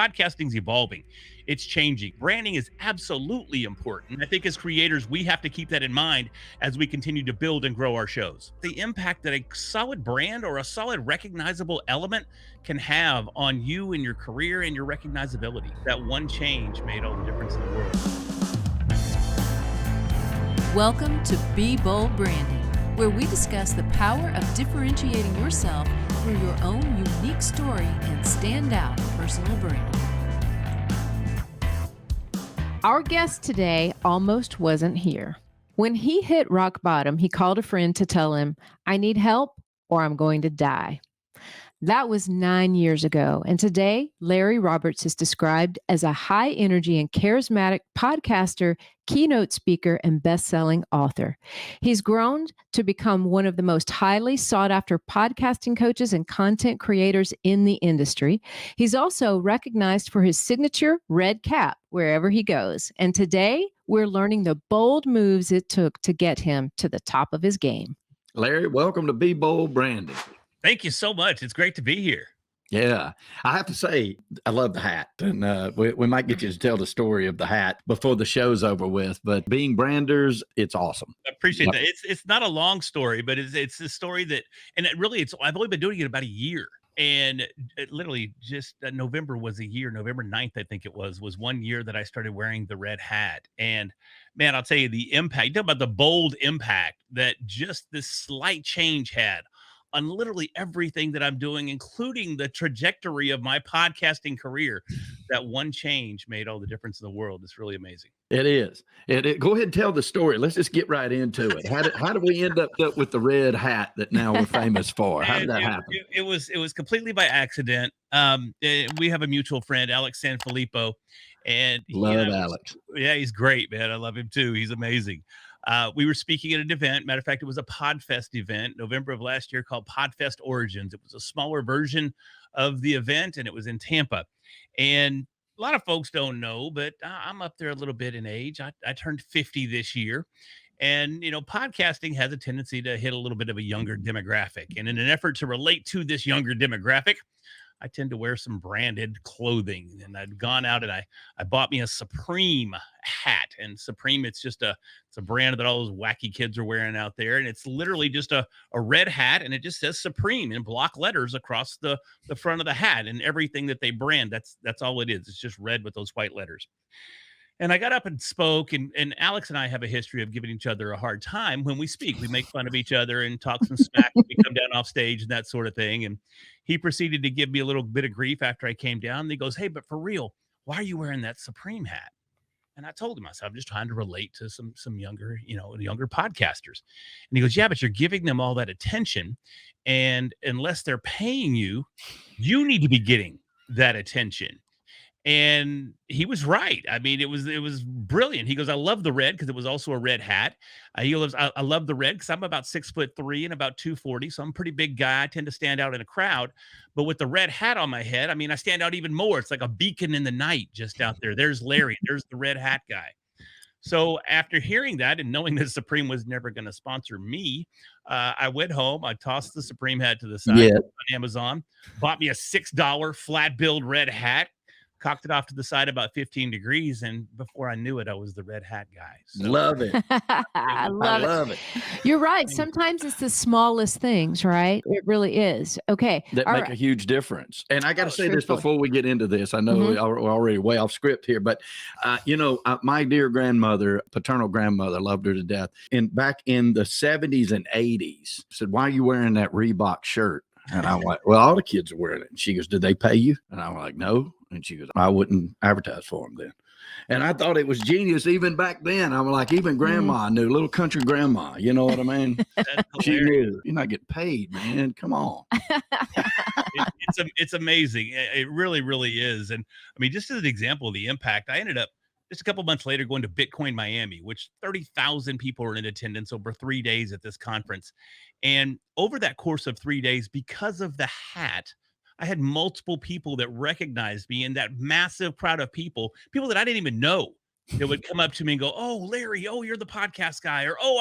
podcasting's evolving. It's changing. Branding is absolutely important. I think as creators, we have to keep that in mind as we continue to build and grow our shows. The impact that a solid brand or a solid recognizable element can have on you and your career and your recognizability. That one change made all the difference in the world. Welcome to Be Bold Branding, where we discuss the power of differentiating yourself through your own unique story and standout personal brand. Our guest today almost wasn't here. When he hit rock bottom, he called a friend to tell him, "I need help or I'm going to die." That was 9 years ago. And today, Larry Roberts is described as a high energy and charismatic podcaster, keynote speaker, and best-selling author. He's grown to become one of the most highly sought after podcasting coaches and content creators in the industry. He's also recognized for his signature red cap wherever he goes. And today, we're learning the bold moves it took to get him to the top of his game. Larry, welcome to Be Bold Branding. Thank you so much. It's great to be here. Yeah, I have to say, I love the hat. And we might get you to tell the story of the hat before the show's over with. But being branders, it's awesome. I appreciate that. It's not a long story, but it's a story that, and I've only been doing it about a year. And it literally just November was a year. November 9th, I think it was 1 year that I started wearing the red hat. And man, I'll tell you the impact, you talk about the bold impact that just this slight change had on literally everything that I'm doing, including the trajectory of my podcasting career. That one change made all the difference in the world. It's really amazing. It is. Go ahead and tell the story. Let's just get right into it. How did we end up with the red hat that now we're famous for? How did that happen? It was completely by accident. We have a mutual friend, Alex Sanfilippo, and love Alex. Yeah, he's great, man. I love him too. He's amazing. We were speaking at an event. Matter of fact, it was a PodFest event, November of last year, called PodFest Origins. It was a smaller version of the event, and it was in Tampa. And a lot of folks don't know, but I'm up there a little bit in age. I turned 50 this year. And, podcasting has a tendency to hit a little bit of a younger demographic. And in an effort to relate to this younger demographic, I tend to wear some branded clothing, and I'd gone out and I bought me a Supreme hat. And Supreme, it's a brand that all those wacky kids are wearing out there. And it's literally just a red hat, and it just says Supreme in block letters across the front of the hat, and everything that they brand. That's all it is. It's just red with those white letters. And I got up and spoke, and Alex and I have a history of giving each other a hard time when we speak. We make fun of each other and talk some smack when we come down off stage and that sort of thing. And he proceeded to give me a little bit of grief after I came down. And he goes, "Hey, but for real, why are you wearing that Supreme hat?" And I told him, I said, "I'm just trying to relate to some younger, younger podcasters." And he goes, "Yeah, but you're giving them all that attention. And unless they're paying you, you need to be getting that attention." And he was right. I mean, it was brilliant. He goes, "I love the red," because it was also a red hat. He goes, I love the red because I'm about 6'3" and about 240. So I'm a pretty big guy. I tend to stand out in a crowd. But with the red hat on my head, I mean, I stand out even more. It's like a beacon in the night just out there. There's Larry. There's the red hat guy. So after hearing that and knowing that Supreme was never going to sponsor me, I went home. I tossed the Supreme hat to the side on Amazon, bought me a $6 flat billed red hat, cocked it off to the side about 15 degrees, and before I knew it, I was the red hat guy. So, love it. I love it. You're right. Sometimes it's the smallest things, right? It really is. Okay. That make a huge difference. And I got to say this before we get into this. I know we're already way off script here, but my dear grandmother, paternal grandmother, loved her to death. And back in the 70s and 80s, said, "Why are you wearing that Reebok shirt?" And I'm like, "Well, all the kids are wearing it." And she goes, "Did they pay you?" And I'm like, "No." And she goes, "I wouldn't advertise for them then." And I thought it was genius even back then. I'm like, even grandma knew, little country grandma. You know what I mean? She knew. You're not getting paid, man. Come on. It's amazing. It really, really is. And I mean, just as an example of the impact, I ended up just a couple months later going to Bitcoin Miami, which 30,000 people were in attendance over 3 days at this conference. And over that course of 3 days, because of the hat, I had multiple people that recognized me in that massive crowd of people that I didn't even know, that would come up to me and go, "Oh, Larry, oh, you're the podcast guy," or "Oh,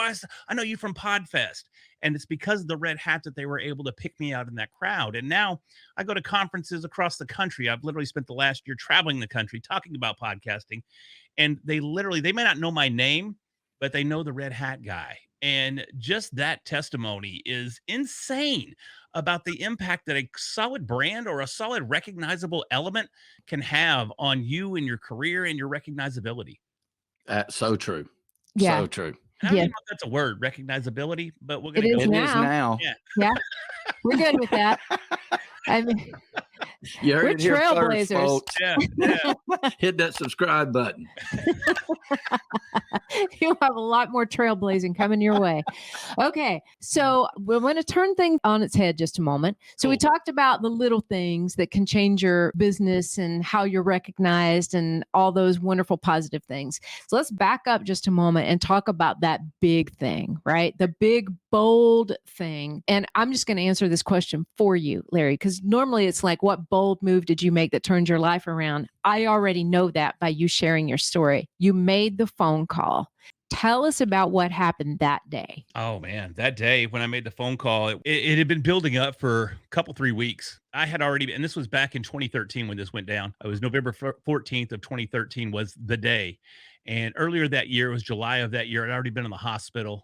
I know you from Podfest." And it's because of the red hat that they were able to pick me out in that crowd. And now I go to conferences across the country. I've literally spent the last year traveling the country talking about podcasting. And they may not know my name, but they know the red hat guy. And just that testimony is insane about the impact that a solid brand or a solid recognizable element can have on you and your career and your recognizability. So true. Yeah. So true. I don't Yeah. even know if that's a word, recognizability, but we're It going to go. is It is now. Yeah. Yeah. We're good with that. I mean, You heard we're it here first, trailblazers. folks. Yeah. Yeah. Hit that subscribe button. You'll have a lot more trailblazing coming your way. Okay. So we're going to turn things on its head just a moment. So we Cool. talked about the little things that can change your business and how you're recognized and all those wonderful positive things. So let's back up just a moment and talk about that big thing, right? The big, bold thing. And I'm just going to answer this question for you, Larry, because normally it's like, what bold move did you make that turned your life around? I already know that by you sharing your story. You made the phone call. Tell us about what happened that day. Oh man, that day when I made the phone call, it had been building up for a couple, 3 weeks. I had already, and this was back in 2013 when this went down. It was November 14th of 2013 was the day. And earlier that year, it was July of that year, I'd already been in the hospital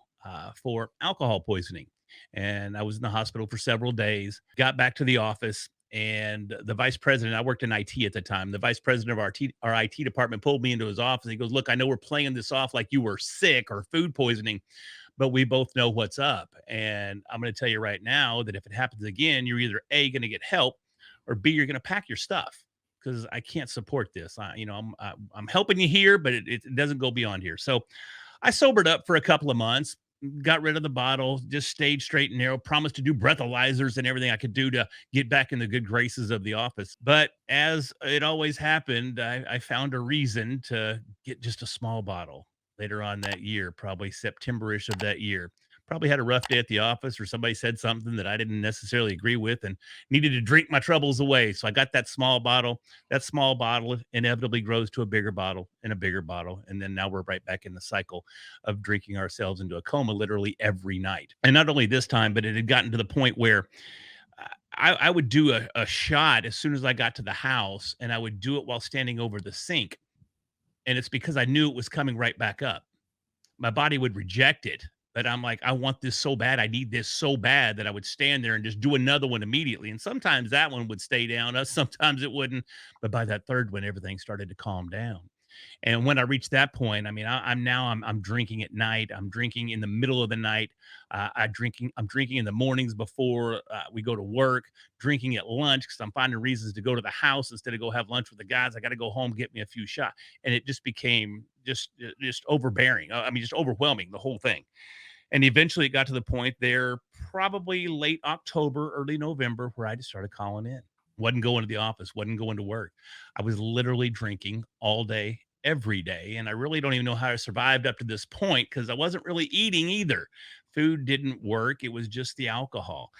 for alcohol poisoning. And I was in the hospital for several days, got back to the office. And the vice president, I worked in IT at the time. The vice president of our IT department pulled me into his office. He goes, "Look, I know we're playing this off like you were sick or food poisoning, but we both know what's up. And I'm going to tell you right now that if it happens again, you're either A, going to get help, or B, you're going to pack your stuff because I can't support this. I'm helping you here, but it doesn't go beyond here." So I sobered up for a couple of months, got rid of the bottle, just stayed straight and narrow, promised to do breathalyzers and everything I could do to get back in the good graces of the office. But as it always happened, I found a reason to get just a small bottle later on that year, probably September-ish of that year. Probably had a rough day at the office, or somebody said something that I didn't necessarily agree with and needed to drink my troubles away. So I got that small bottle. That small bottle inevitably grows to a bigger bottle and a bigger bottle. And then now we're right back in the cycle of drinking ourselves into a coma literally every night. And not only this time, but it had gotten to the point where I would do a shot as soon as I got to the house, and I would do it while standing over the sink. And it's because I knew it was coming right back up. My body would reject it, but I'm like, I want this so bad. I need this so bad that I would stand there and just do another one immediately. And sometimes that one would stay down, sometimes it wouldn't. But by that third one, everything started to calm down. And when I reached that point, I mean, I'm drinking at night. I'm drinking in the middle of the night. I'm drinking in the mornings before we go to work. Drinking at lunch because I'm finding reasons to go to the house instead of go have lunch with the guys. I got to go home, get me a few shots, and it just became just overbearing. I mean, just overwhelming, the whole thing. And eventually, it got to the point there, probably late October, early November, where I just started calling in. Wasn't going to the office, wasn't going to work. I was literally drinking all day, every day. And I really don't even know how I survived up to this point because I wasn't really eating either. Food didn't work. It was just the alcohol.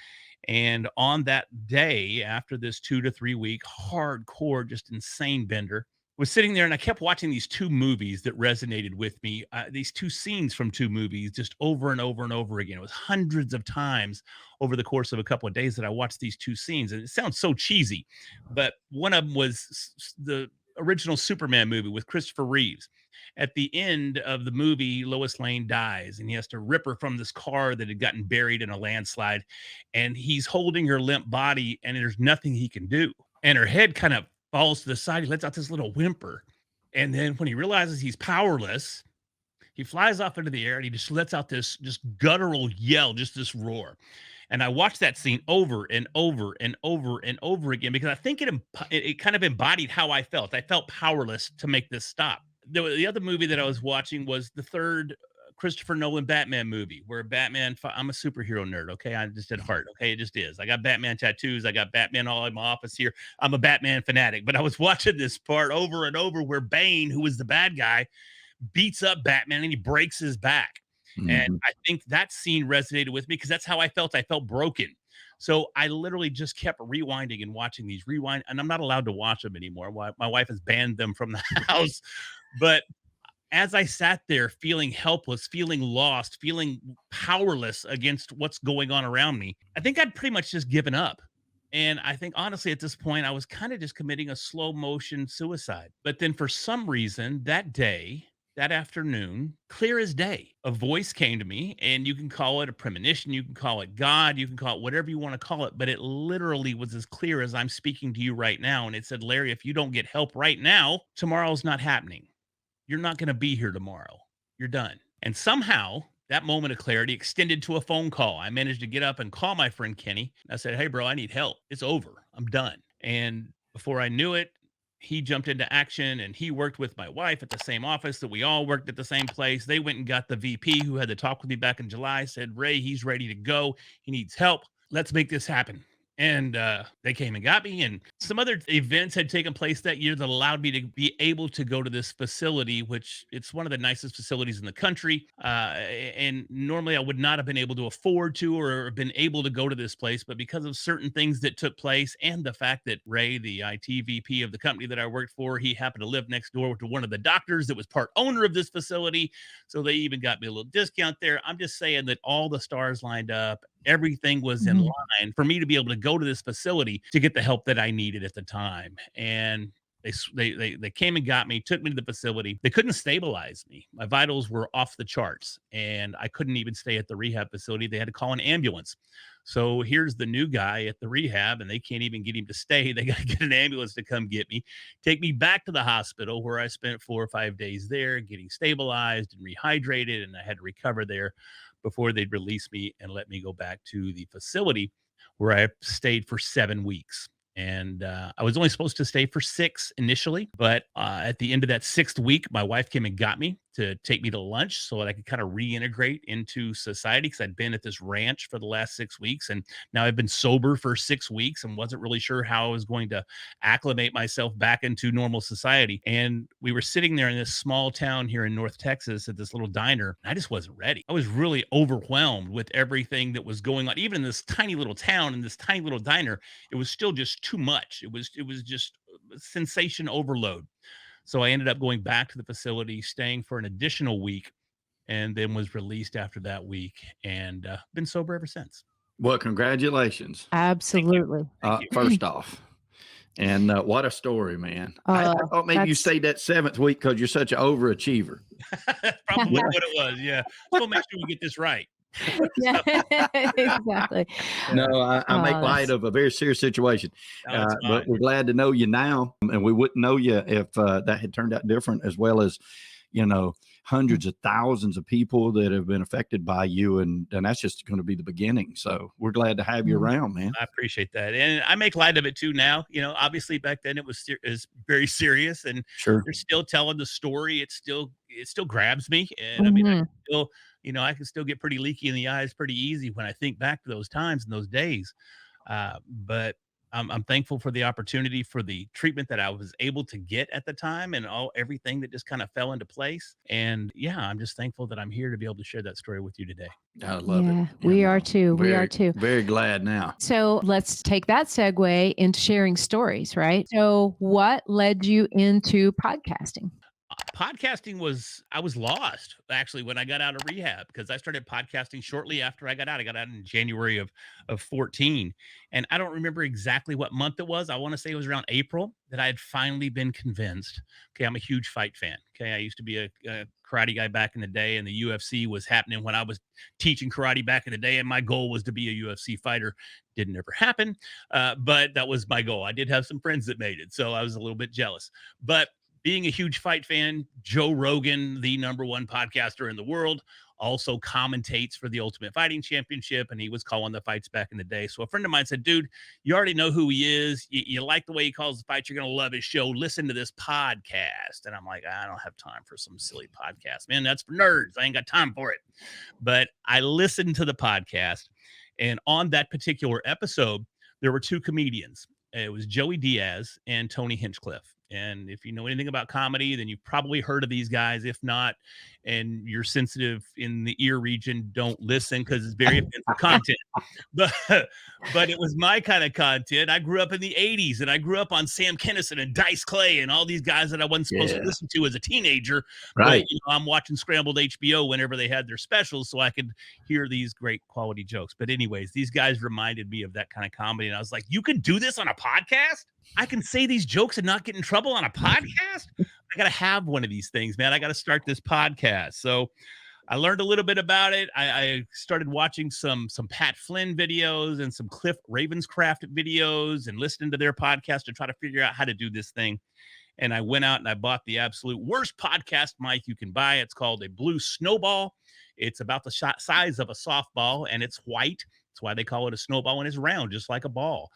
And on that day, after this 2 to 3 week hardcore, just insane bender, was sitting there and I kept watching these two movies that resonated with me. These two scenes from two movies just over and over and over again. It was hundreds of times over the course of a couple of days that I watched these two scenes. And it sounds so cheesy, but one of them was the original Superman movie with Christopher Reeves. At the end of the movie, Lois Lane dies and he has to rip her from this car that had gotten buried in a landslide. And he's holding her limp body and there's nothing he can do. And her head kind of falls to the side. He lets out this little whimper. And then when he realizes he's powerless, he flies off into the air and he just lets out this just guttural yell, just this roar. And I watched that scene over and over and over and over again because I think it kind of embodied how I felt. I felt powerless to make this stop. The other movie that I was watching was the third Christopher Nolan Batman movie where Batman, I'm a superhero nerd. Okay. I just at heart. Okay. It just is. I got Batman tattoos. I got Batman all in my office here. I'm a Batman fanatic, but I was watching this part over and over where Bane, who was the bad guy, beats up Batman and he breaks his back. Mm-hmm. And I think that scene resonated with me because that's how I felt. I felt broken. So I literally just kept rewinding and watching these and I'm not allowed to watch them anymore. My wife has banned them from the house, but as I sat there feeling helpless, feeling lost, feeling powerless against what's going on around me, I think I'd pretty much just given up. And I think honestly, at this point, I was kind of just committing a slow motion suicide. But then for some reason, that day, that afternoon, clear as day, a voice came to me, and you can call it a premonition, you can call it God, you can call it whatever you want to call it. But it literally was as clear as I'm speaking to you right now. And it said, Larry, if you don't get help right now, tomorrow's not happening. You're not going to be here tomorrow. You're done. And somehow that moment of clarity extended to a phone call. I managed to get up and call my friend Kenny. I said, hey, bro, I need help. It's over. I'm done. And before I knew it, he jumped into action, and he worked with my wife at the same office that we all worked at the same place. They went and got the VP who had to talk with me back in July, said, Ray, he's ready to go. He needs help. Let's make this happen. And they came and got me, and some other events had taken place that year that allowed me to be able to go to this facility, which it's one of the nicest facilities in the country. And normally I would not have been able to afford to or been able to go to this place, but because of certain things that took place and the fact that Ray, the IT VP of the company that I worked for, he happened to live next door to one of the doctors that was part owner of this facility. So they even got me a little discount there. I'm just saying that all the stars lined up. Everything was in line for me to be able to go to this facility to get the help that I needed at the time. And they came and got me, took me to the facility. They couldn't stabilize me. My vitals were off the charts, and I couldn't even stay at the rehab facility. They had to call an ambulance. So here's the new guy at the rehab, and they can't even get him to stay. They got to get an ambulance to come get me, take me back to the hospital, where I spent 4 or 5 days there getting stabilized and rehydrated, and I had to recover there before they'd release me and let me go back to the facility, where I stayed for 7 weeks. And I was only supposed to stay for 6 initially, but at the end of that 6th week, my wife came and got me to take me to lunch so that I could kind of reintegrate into society, because I'd been at this ranch for the last 6 weeks, and now I've been sober for 6 weeks and wasn't really sure how I was going to acclimate myself back into normal society. And we were sitting there in this small town here in North Texas at this little diner. I just wasn't ready. I was really overwhelmed with everything that was going on. Even in this tiny little town, in this tiny little diner, it was still just too much. It was just sensation overload. So I ended up going back to the facility, staying for an additional week, and then was released after that week, and been sober ever since. Well, congratulations. Absolutely. First off. And what a story, man. I thought maybe you stayed that 7th week because you're such an overachiever. Probably what it was. Yeah. So make sure we get this right. Yeah, exactly. No, I make light of a very serious situation, but we're glad to know you now, and we wouldn't know you if that had turned out different, as well as, hundreds of thousands of people that have been affected by you, and that's just going to be the beginning. So we're glad to have you around, man. I appreciate that, and I make light of it too now. Obviously back then it was very serious, and sure, you're still telling the story. It still grabs me, and I mean, I still. I can still get pretty leaky in the eyes pretty easy when I think back to those times and those days. But I'm thankful for the opportunity, for the treatment that I was able to get at the time, and everything that just kind of fell into place. And yeah, I'm just thankful that I'm here to be able to share that story with you today. I love it. We are too. We are too. Very glad now. So let's take that segue into sharing stories, right? So what led you into podcasting? Podcasting I was lost actually when I got out of rehab, because I started podcasting shortly after I got out. I got out in January of 14, and I don't remember exactly what month it was. I want to say it was around April that I had finally been convinced. Okay, I'm a huge fight fan. Okay, I used to be a karate guy back in the day, and the UFC was happening when I was teaching karate back in the day, and my goal was to be a UFC fighter. Didn't ever happen, but that was my goal. I did have some friends that made it, so I was a little bit jealous. But being a huge fight fan, Joe Rogan, the #1 podcaster in the world, also commentates for the Ultimate Fighting Championship, and he was calling the fights back in the day. So a friend of mine said, dude, you already know who he is. You like the way he calls the fights. You're going to love his show. Listen to this podcast. And I'm like, I don't have time for some silly podcast, man. That's for nerds. I ain't got time for it. But I listened to the podcast, and on that particular episode, there were 2 comedians. It was Joey Diaz and Tony Hinchcliffe. And if you know anything about comedy, then you've probably heard of these guys. If not, and you're sensitive in the ear region, don't listen because it's very offensive content. But but it was my kind of content. I grew up in the 80s, and I grew up on Sam Kinison and Dice Clay and all these guys that I wasn't supposed to listen to as a teenager. Right. But, I'm watching scrambled HBO whenever they had their specials so I could hear these great quality jokes. But anyways, these guys reminded me of that kind of comedy. And I was like, you can do this on a podcast? I can say these jokes and not get in trouble on a podcast? I got to have one of these things, man. I got to start this podcast. So I learned a little bit about it. I started watching some Pat Flynn videos and some Cliff Ravenscraft videos and listening to their podcast to try to figure out how to do this thing. And I went out and I bought the absolute worst podcast mic you can buy. It's called a Blue Snowball. It's about the size of a softball, and it's white. That's why they call it a snowball, and it's round, just like a ball.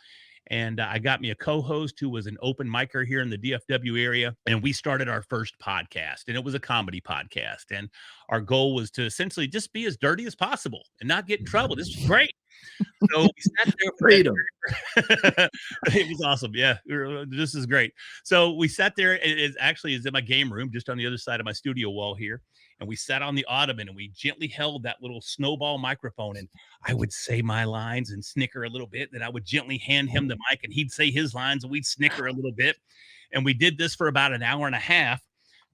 And I got me a co-host who was an open micer here in the DFW area. And we started our first podcast, and it was a comedy podcast. And our goal was to essentially just be as dirty as possible and not get in trouble. This was great. So we sat there. Freedom. It was awesome. Yeah, this is great. So we sat there. It actually is in my game room, just on the other side of my studio wall here. And we sat on the ottoman and we gently held that little snowball microphone. And I would say my lines and snicker a little bit. Then I would gently hand him the mic and he'd say his lines and we'd snicker a little bit. And we did this for about an hour and a half.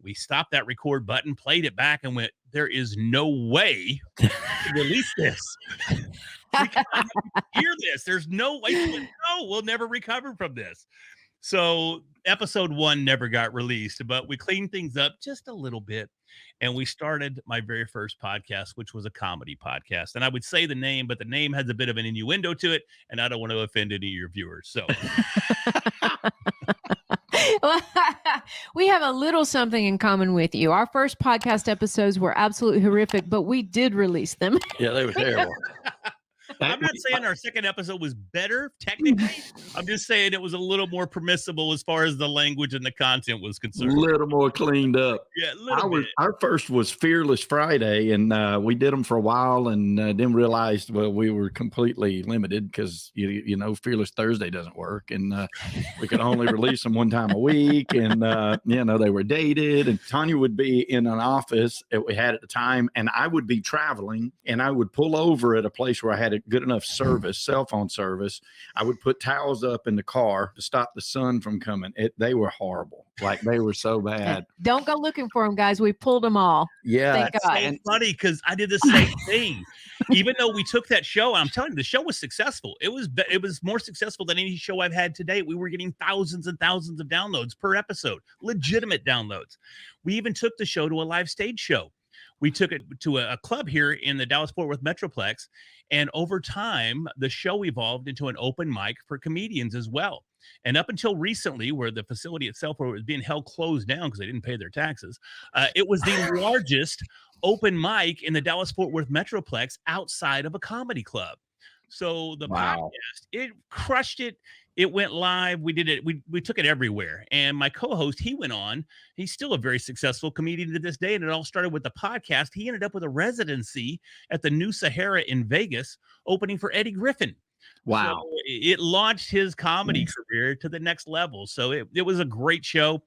We stopped that record button, played it back, and went, there is no way to release this. We cannot hear this. There's no way. No, we'll never recover from this. So episode 1 never got released, but we cleaned things up just a little bit. And we started my very first podcast, which was a comedy podcast. And I would say the name, but the name has a bit of an innuendo to it. And I don't want to offend any of your viewers. So we have a little something in common with you. Our first podcast episodes were absolutely horrific, but we did release them. Yeah, they were terrible. I'm not saying our second episode was better technically. I'm just saying it was a little more permissible as far as the language and the content was concerned. A little more cleaned up. Yeah, a little bit. Our first was Fearless Friday, and we did them for a while, and then realized, well, we were completely limited because you know Fearless Thursday doesn't work, and we could only release them one time a week, and they were dated, and Tanya would be in an office that we had at the time, and I would be traveling, and I would pull over at a place where I had a good enough service, cell phone service. I would put towels up in the car to stop the sun from coming. They were horrible. Like, they were so bad. Don't go looking for them, guys. We pulled them all. Yeah. Thank God. So funny because I did the same thing. Even though we took that show, I'm telling you, the show was successful. It was more successful than any show I've had to date. We were getting thousands and thousands of downloads per episode, legitimate downloads. We even took the show to a live stage show. We took it to a club here in the Dallas-Fort Worth Metroplex. And over time, the show evolved into an open mic for comedians as well. And up until recently, where the facility itself was being held closed down because they didn't pay their taxes, it was the largest open mic in the Dallas-Fort Worth Metroplex outside of a comedy club. So the podcast, it crushed it. It went live. We did it. We took it everywhere. And my co-host, he went on. He's still a very successful comedian to this day. And it all started with the podcast. He ended up with a residency at the New Sahara in Vegas, opening for Eddie Griffin. Wow. So it launched his comedy career to the next level. So it was a great show.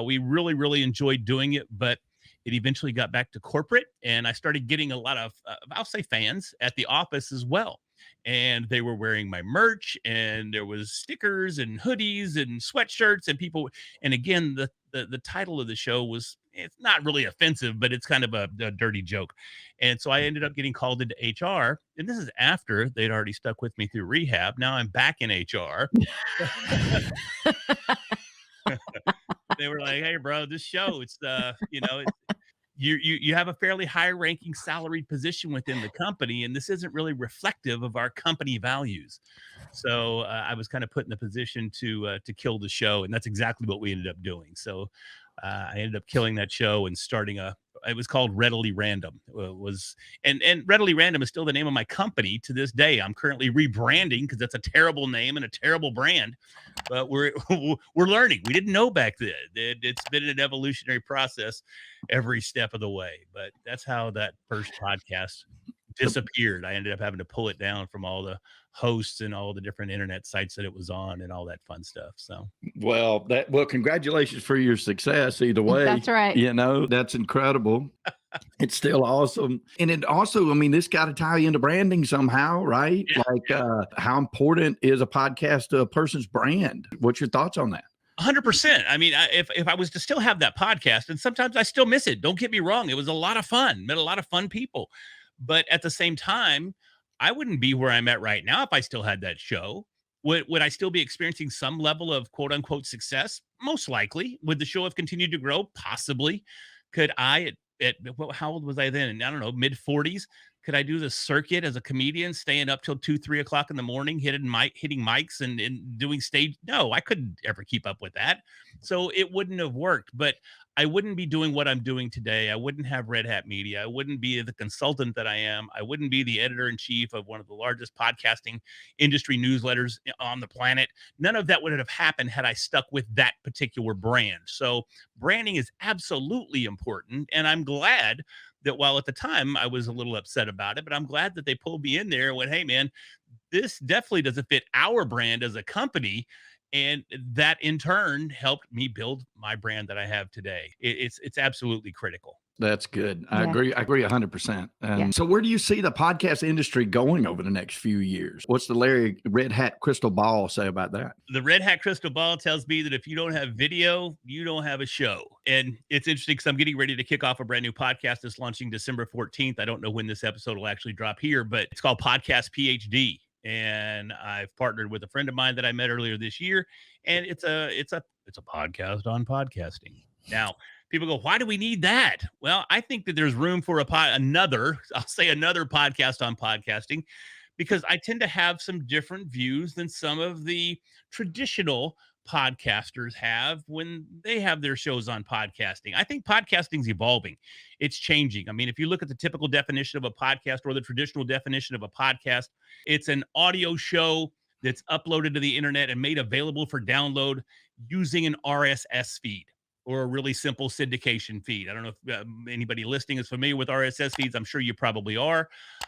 We really, really enjoyed doing it, but it eventually got back to corporate. And I started getting a lot of, I'll say, fans at the office as well. And they were wearing my merch, and there was stickers and hoodies and sweatshirts and people. And again, the title of the show was, it's not really offensive, but it's kind of a dirty joke. And so I ended up getting called into HR. And this is after they'd already stuck with me through rehab. Now I'm back in HR. They were like, hey, bro, this show, it's you have a fairly high ranking salaried position within the company, and this isn't really reflective of our company values. So I was kind of put in the position to kill the show, and that's exactly what we ended up doing. So I ended up killing that show and starting it was called Readily Random. And Readily Random is still the name of my company to this day. I'm currently rebranding because that's a terrible name and a terrible brand, but we're learning. We didn't know back then. It's been an evolutionary process every step of the way, but that's how that first podcast disappeared. I ended up having to pull it down from all the hosts and all the different internet sites that it was on and all that fun stuff. So, well, congratulations for your success either way. That's right. That's incredible. It's still awesome. And it also, I mean, this got to tie into branding somehow, right? Yeah. How important is a podcast to a person's brand? What's your thoughts on that? 100%. I mean, if I was to still have that podcast, and sometimes I still miss it, don't get me wrong. It was a lot of fun, met a lot of fun people. But at the same time, I wouldn't be where I'm at right now if I still had that show. Would I still be experiencing some level of quote unquote success? Most likely. Would the show have continued to grow? Possibly. Could I, how old was I then? I don't know, mid 40s. Could I do the circuit as a comedian, staying up till 2, 3 o'clock in the morning, hitting mics and doing stage? No, I couldn't ever keep up with that. So it wouldn't have worked. But I wouldn't be doing what I'm doing today. I wouldn't have Red Hat Media. I wouldn't be the consultant that I am. I wouldn't be the editor-in-chief of one of the largest podcasting industry newsletters on the planet. None of that would have happened had I stuck with that particular brand. So branding is absolutely important. And I'm glad that while at the time I was a little upset about it, but I'm glad that they pulled me in there and went, hey, man, this definitely doesn't fit our brand as a company. And that in turn helped me build my brand that I have today. It's absolutely critical. That's good. I agree 100%. So where do you see the podcast industry going over the next few years? What's the Larry Red Hat crystal ball say about that? The Red Hat crystal ball tells me that if you don't have video, you don't have a show. And it's interesting because I'm getting ready to kick off a brand new podcast that's launching December 14th. I don't know when this episode will actually drop here, but it's called Podcast PhD. And I've partnered with a friend of mine that I met earlier this year, and it's a podcast on podcasting. Now, people go, why do we need that? Well, I think that there's room for another podcast on podcasting, because I tend to have some different views than some of the traditional podcasters have when they have their shows on podcasting. I think podcasting's evolving. It's changing. I mean, if you look at the typical definition of a podcast or the traditional definition of a podcast, it's an audio show that's uploaded to the internet and made available for download using an RSS feed or a really simple syndication feed. I don't know if anybody listening is familiar with RSS feeds. I'm sure you probably are.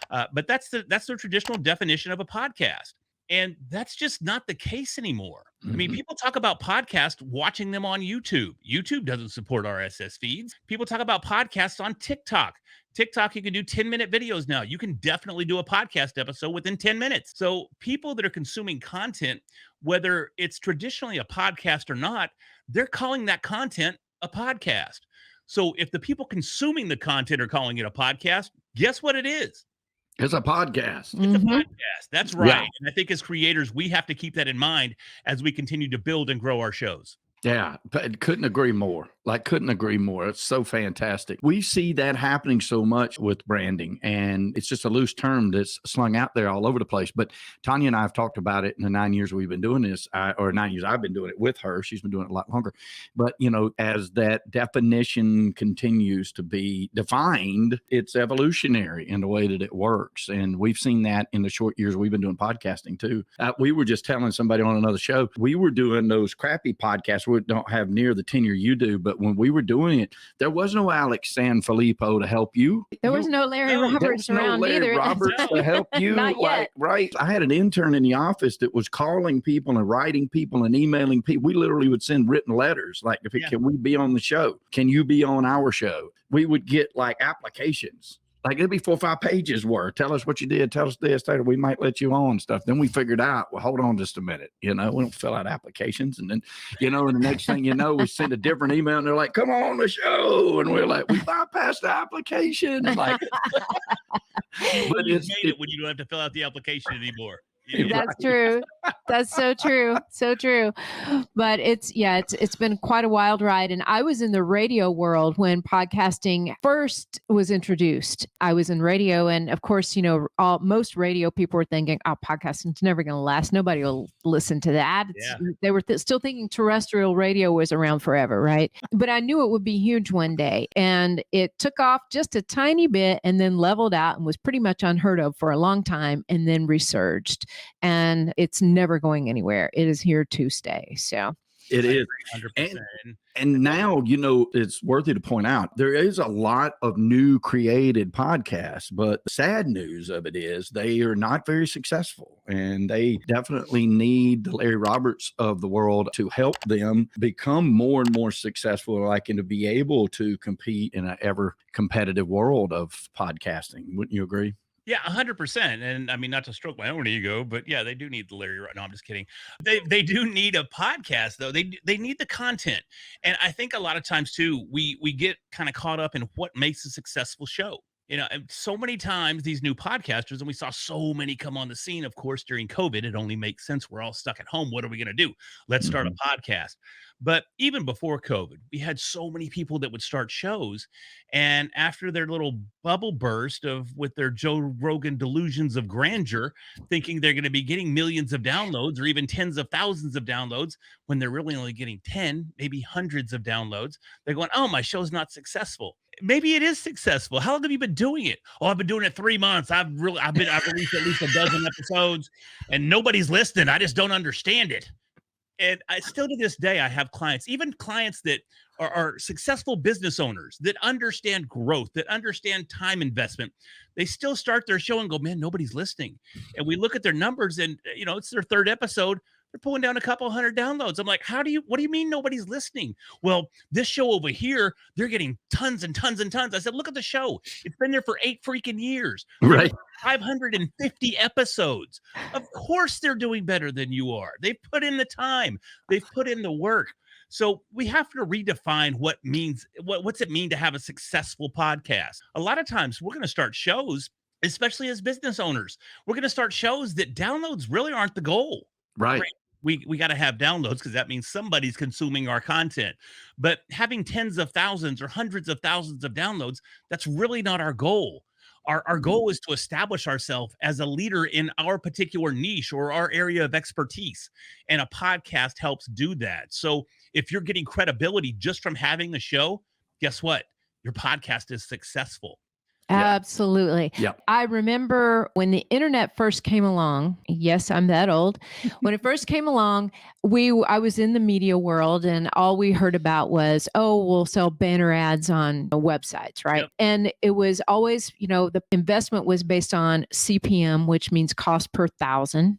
But that's the traditional definition of a podcast. And that's just not the case anymore. I mean, people talk about podcasts watching them on YouTube. YouTube doesn't support RSS feeds. People talk about podcasts on TikTok. TikTok, you can do 10-minute videos now. You can definitely do a podcast episode within 10 minutes. So people that are consuming content, whether it's traditionally a podcast or not, they're calling that content a podcast. So if the people consuming the content are calling it a podcast, guess what it is? It's a podcast. It's a podcast. That's right. Yeah. And I think as creators, we have to keep that in mind as we continue to build and grow our shows. Yeah, couldn't agree more. Couldn't agree more. It's so fantastic. We see that happening so much with branding, and it's just a loose term that's slung out there all over the place. But Tanya and I have talked about it in the 9 years we've been doing this, or 9 years I've been doing it with her. She's been doing it a lot longer. But, as that definition continues to be defined, it's evolutionary in the way that it works. And we've seen that in the short years we've been doing podcasting too. We were just telling somebody on another show, we were doing those crappy podcasts. We don't have near the tenure you do, but when we were doing it, there was no Alex Sanfilippo to help you. There was no Larry Roberts around either. Larry Roberts to help you. Right. I had an intern in the office that was calling people and writing people and emailing people. We literally would send written letters like, can we be on the show? Can you be on our show? We would get applications. It'd be 4 or 5 pages worth. Tell us what you did. Tell us this. We might let you on stuff. Then we figured out, well, hold on just a minute. We don't fill out applications. And then, and the next thing you know, we send a different email and they're like, come on the show. And we're like, we bypassed the application. But it's made it when you don't have to fill out the application anymore. That's true. That's so true. So true. But it's been quite a wild ride. And I was in the radio world when podcasting first was introduced. I was in radio. And of course, most radio people were thinking, oh, podcasting's never going to last. Nobody will listen to that. They were still thinking terrestrial radio was around forever, right? But I knew it would be huge one day. And it took off just a tiny bit and then leveled out and was pretty much unheard of for a long time and then resurged. And it's never going anywhere. It is here to stay. So It is. 100%. And now, it's worthy to point out there is a lot of new created podcasts, but the sad news of it is they are not very successful. And they definitely need the Larry Roberts of the world to help them become more and more successful, and to be able to compete in an ever competitive world of podcasting. Wouldn't you agree? Yeah, 100%. And I mean, not to stroke my own ego, but yeah, they do need the Larry. No, I'm just kidding. They do need a podcast though. They need the content. And I think a lot of times too, we get kind of caught up in what makes a successful show. And so many times these new podcasters, and we saw so many come on the scene, of course, during COVID, it only makes sense. We're all stuck at home. What are we going to do? Let's start a podcast. But even before COVID, we had so many people that would start shows. And after their little bubble burst with their Joe Rogan delusions of grandeur, thinking they're going to be getting millions of downloads or even tens of thousands of downloads when they're really only getting 10, maybe hundreds of downloads, they're going, oh, my show's not successful. Maybe it is successful. How long have you been doing it? Oh, I've been doing it 3 months. I've released at least a dozen episodes and nobody's listening. I just don't understand it. And I still to this day, I have clients, even clients that are successful business owners that understand growth, that understand time investment. They still start their show and go, man, nobody's listening. And we look at their numbers and, it's their third episode. They're pulling down a couple hundred downloads. I'm like, what do you mean nobody's listening? Well, this show over here, they're getting tons and tons and tons. I said, look at the show. It's been there for 8 freaking years. Right. 550 episodes. Of course they're doing better than you are. They've put in the time. They've put in the work. So we have to redefine what's it mean to have a successful podcast. A lot of times we're going to start shows, especially as business owners, we're going to start shows that downloads really aren't the goal. Right. We got to have downloads because that means somebody's consuming our content. But having tens of thousands or hundreds of thousands of downloads, that's really not our goal. Our goal is to establish ourselves as a leader in our particular niche or our area of expertise. And a podcast helps do that. So if you're getting credibility just from having a show, guess what? Your podcast is successful. Absolutely. Yeah. I remember when the internet first came along. Yes, I'm that old. When it first came along, I was in the media world and all we heard about was, we'll sell banner ads on websites, right? Yep. And it was always, the investment was based on CPM, which means cost per thousand.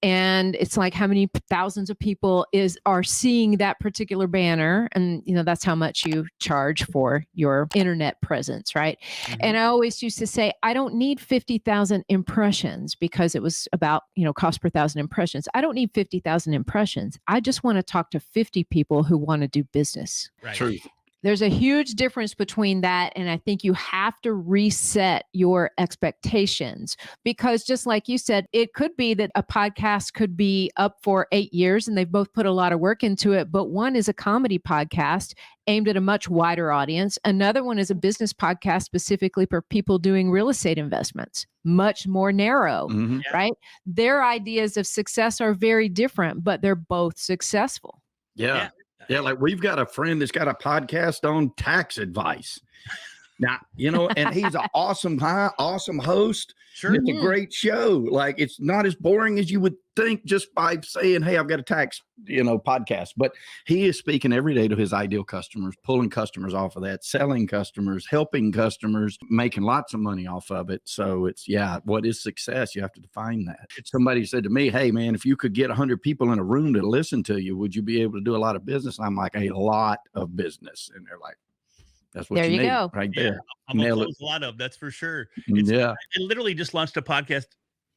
And it's like how many thousands of people are seeing that particular banner. And, that's how much you charge for your internet presence, right? Mm-hmm. And I always used to say, I don't need 50,000 impressions because it was about, cost per thousand impressions. I don't need 50,000 impressions. I just want to talk to 50 people who want to do business. Right. True. There's a huge difference between that. And I think you have to reset your expectations because just like you said, it could be that a podcast could be up for 8 years and they've both put a lot of work into it. But one is a comedy podcast aimed at a much wider audience. Another one is a business podcast specifically for people doing real estate investments, much more narrow, right? Their ideas of success are very different, but they're both successful. Yeah. Yeah, like we've got a friend that's got a podcast on tax advice. Now, and he's an awesome host. Sure. It's a great show. Like it's not as boring as you would think just by saying, hey, I've got a tax, podcast. But he is speaking every day to his ideal customers, pulling customers off of that, selling customers, helping customers, making lots of money off of it. So it's, what is success? You have to define that. Somebody said to me, hey, man, if you could get 100 people in a room to listen to you, would you be able to do a lot of business? And I'm like, a lot of business. And they're like, that's what there you need go. Right there. I'm a lot of, that's for sure. I literally just launched a podcast.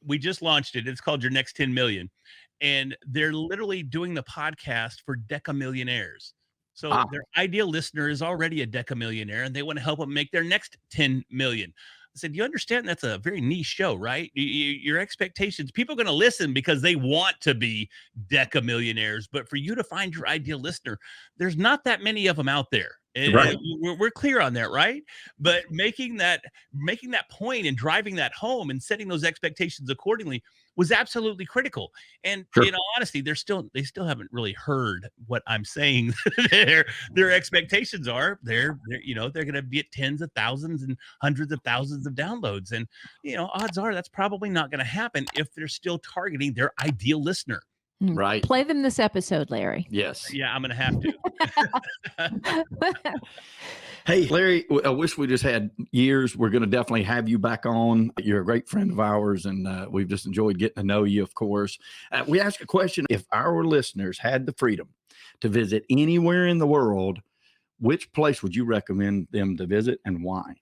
We just launched it. It's called Your Next 10 Million. And they're literally doing the podcast for decamillionaires. So their ideal listener is already a decamillionaire and they want to help them make their next 10 million. I said, you understand that's a very niche show, right? Your expectations, people are going to listen because they want to be decamillionaires. But for you to find your ideal listener, there's not that many of them out there. Right. We're clear on that, right? But making that point and driving that home and setting those expectations accordingly was absolutely critical. And in all honesty, they still haven't really heard what I'm saying. Their expectations are they're going to be at tens of thousands and hundreds of thousands of downloads. And odds are that's probably not going to happen if they're still targeting their ideal listener. Right. Play them this episode, Larry. Yes. Yeah, I'm going to have to. Hey, Larry, I wish we just had years. We're going to definitely have you back on. You're a great friend of ours, and we've just enjoyed getting to know you, of course. We ask a question. If our listeners had the freedom to visit anywhere in the world, which place would you recommend them to visit and why?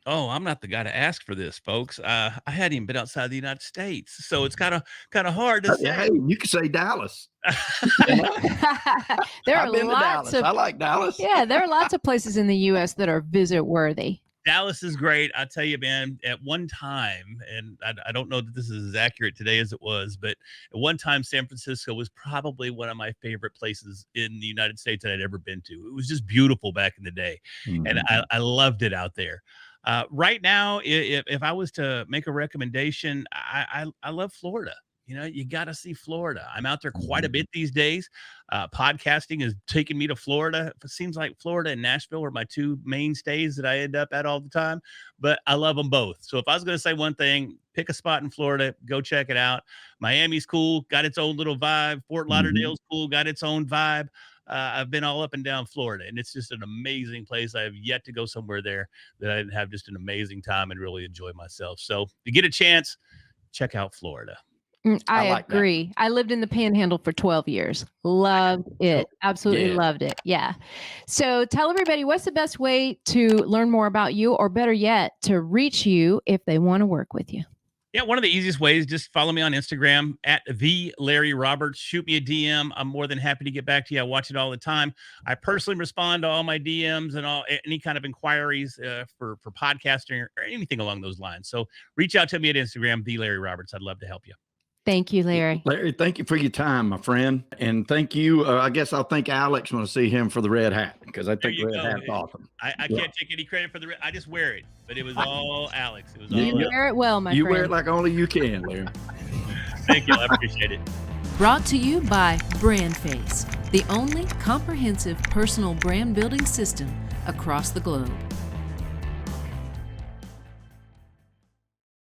Oh, I'm not the guy to ask for this, folks. I hadn't even been outside the United States, so it's kind of hard to say. Hey, you could say Dallas. There I've are been to lots Dallas. of I like Dallas. yeah, there are lots of places in the U.S. that are visit worthy. Dallas is great. I tell you, man, at one time, and I don't know that this is as accurate today as it was, but at one time, San Francisco was probably one of my favorite places in the United States that I'd ever been to. It was just beautiful back in the day, and I loved it out there. Right now, if I was to make a recommendation, I love Florida. You know, you got to see Florida. I'm out there quite a bit these days. Podcasting is taking me to Florida. It seems like Florida and Nashville are my two mainstays that I end up at all the time, but I love them both. So if I was going to say one thing, pick a spot in Florida, go check it out. Miami's cool, got its own little vibe. Fort Lauderdale's cool, got its own vibe. I've been all up and down Florida, and it's just an amazing place. I have yet to go somewhere there that I didn't have just an amazing time and really enjoy myself. So if you get a chance, check out Florida. I like agree. I lived in the Panhandle for 12 years. Loved it. Absolutely loved it. Yeah. So tell everybody, what's the best way to learn more about you, or better yet, to reach you if they want to work with you? Yeah, one of the easiest ways, just follow me on Instagram at the Larry Roberts. Shoot me a DM. I'm more than happy to get back to you. I watch it all the time. I personally respond to all my DMs and any kind of inquiries for podcasting or anything along those lines. So reach out to me at Instagram, the Larry Roberts. I'd love to help you. Thank you, Larry. Larry, thank you for your time, my friend. And thank you. I guess I'll thank Alex when I see him for the red hat, because I think red hat's awesome. I can't take any credit for the red. I just wear it, but it was all Alex. It was all You wear it well, my friend. You wear it like only you can, Larry. Thank you. I appreciate it. Brought to you by BrandFace, the only comprehensive personal brand building system across the globe.